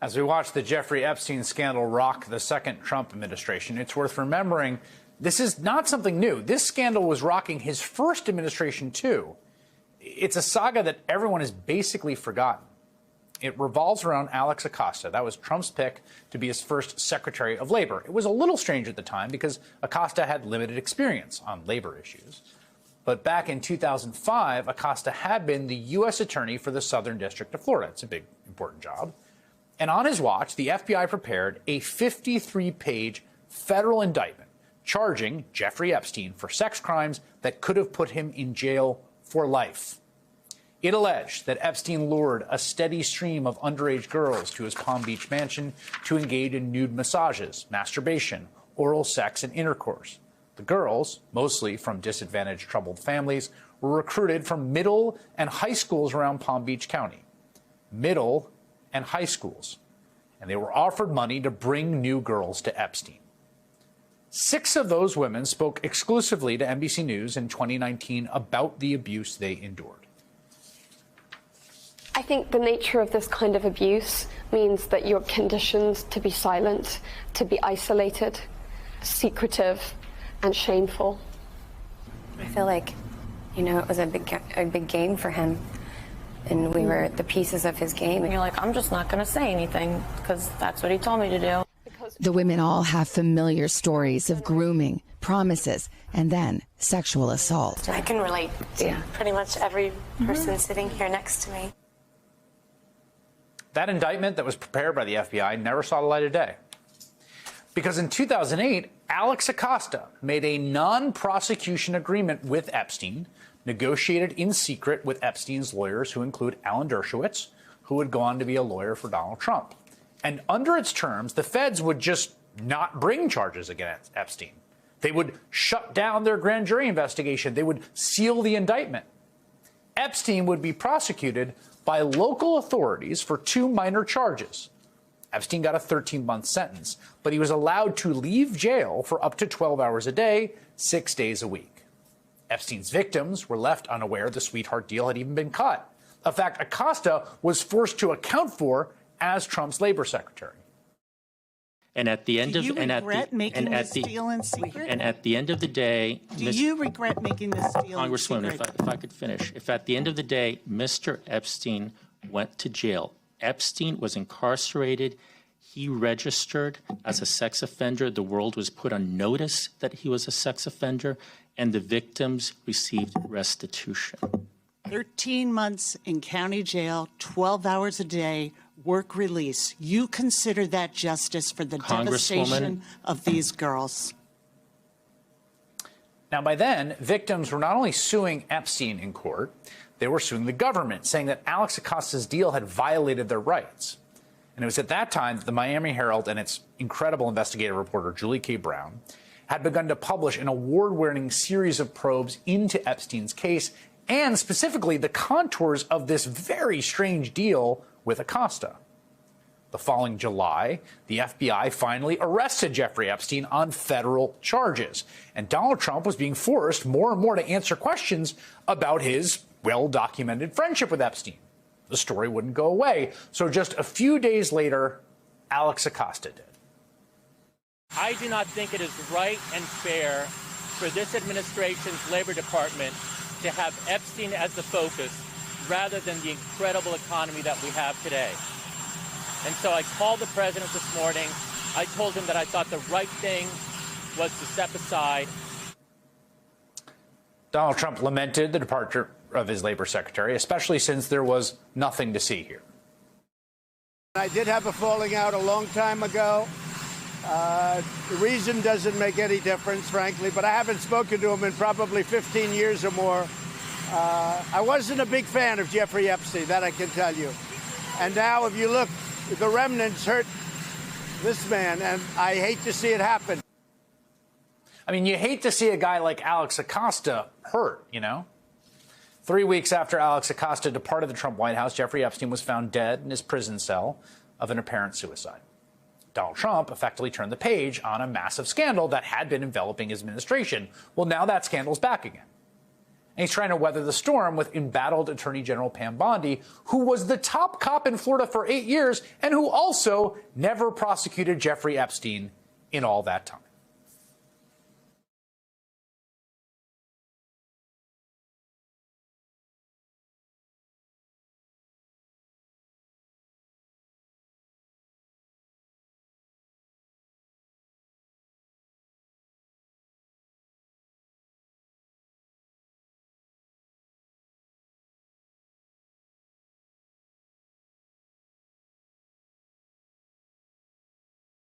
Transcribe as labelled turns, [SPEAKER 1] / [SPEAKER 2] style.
[SPEAKER 1] As we watch the Jeffrey Epstein scandal rock the second Trump administration, it's worth remembering this is not something new. This scandal was rocking his first administration, too. It's a saga that everyone has basically forgotten. It revolves around Alex Acosta. That was Trump's pick to be his first Secretary of Labor. It was a little strange at the time because Acosta had limited experience on labor issues. But back in 2005, Acosta had been the U.S. Attorney for the Southern District of Florida. It's a big, important job. And on his watch, the FBI prepared a 53-page federal indictment charging Jeffrey Epstein for sex crimes that could have put him in jail for life. It alleged that Epstein lured a steady stream of underage girls to his Palm Beach mansion to engage in nude massages, masturbation, oral sex, and intercourse. The girls, mostly from disadvantaged, troubled families, were recruited from middle and high schools around Palm Beach County. Middle and high schools. And they were offered money to bring new girls to Epstein. 6 of those women spoke exclusively to NBC News in 2019 about the abuse they endured.
[SPEAKER 2] I think the nature of this kind of abuse means that you're conditioned to be silent, to be isolated, secretive, and shameful.
[SPEAKER 3] I feel like, it was a big game for him. And we were the pieces of his game.
[SPEAKER 4] And you're like, I'm just not going to say anything because that's what he told me to do.
[SPEAKER 5] The women all have familiar stories of grooming, promises, and then sexual assault.
[SPEAKER 6] I can relate to pretty much every person sitting here next to me.
[SPEAKER 1] That indictment that was prepared by the FBI never saw the light of day. Because in 2008, Alex Acosta made a non-prosecution agreement with Epstein, negotiated in secret with Epstein's lawyers, who include Alan Dershowitz, who would go on to be a lawyer for Donald Trump. And under its terms, the feds would just not bring charges against Epstein. They would shut down their grand jury investigation. They would seal the indictment. Epstein would be prosecuted by local authorities for 2 minor charges. Epstein got a 13-month sentence, but he was allowed to leave jail for up to 12 hours a day, 6 days a week. Epstein's victims were left unaware the sweetheart deal had even been cut, a fact Acosta was forced to account for as Trump's labor secretary.
[SPEAKER 7] And at the end
[SPEAKER 8] Do you regret making this deal in secret?
[SPEAKER 7] And at the end of the day,
[SPEAKER 8] do you regret making this deal in
[SPEAKER 7] Congresswoman,
[SPEAKER 8] secret?
[SPEAKER 7] if I could finish, if at the end of the day, Mr. Epstein went to jail, Epstein was incarcerated, he registered as a sex offender, the world was put on notice that he was a sex offender, and the victims received restitution.
[SPEAKER 8] 13 months in county jail, 12 hours a day, work release. You consider that justice for the devastation of these girls?
[SPEAKER 1] Now, by then, victims were not only suing Epstein in court, they were suing the government, saying that Alex Acosta's deal had violated their rights. And it was at that time that the Miami Herald and its incredible investigative reporter, Julie K. Brown, had begun to publish an award-winning series of probes into Epstein's case and specifically the contours of this very strange deal with Acosta. The following July, the FBI finally arrested Jeffrey Epstein on federal charges, and Donald Trump was being forced more and more to answer questions about his well-documented friendship with Epstein. The story wouldn't go away, so just a few days later, Alex Acosta did.
[SPEAKER 9] I do not think it is right and fair for this administration's Labor Department to have Epstein as the focus rather than the incredible economy that we have today. And so I called the president this morning. I told him that I thought the right thing was to step aside.
[SPEAKER 1] Donald Trump lamented the departure of his labor secretary, especially since there was nothing to see here.
[SPEAKER 10] I did have a falling out a long time ago. The reason doesn't make any difference, frankly, but I haven't spoken to him in probably 15 years or more. I wasn't a big fan of Jeffrey Epstein, that I can tell you. And now, if you look, the remnants hurt this man, and I hate to see it happen.
[SPEAKER 1] I mean, you hate to see a guy like Alex Acosta hurt, 3 weeks after Alex Acosta departed the Trump White House, Jeffrey Epstein was found dead in his prison cell of an apparent suicide. Donald Trump effectively turned the page on a massive scandal that had been enveloping his administration. Well, now that scandal's back again. And he's trying to weather the storm with embattled Attorney General Pam Bondi, who was the top cop in Florida for 8 years and who also never prosecuted Jeffrey Epstein in all that time.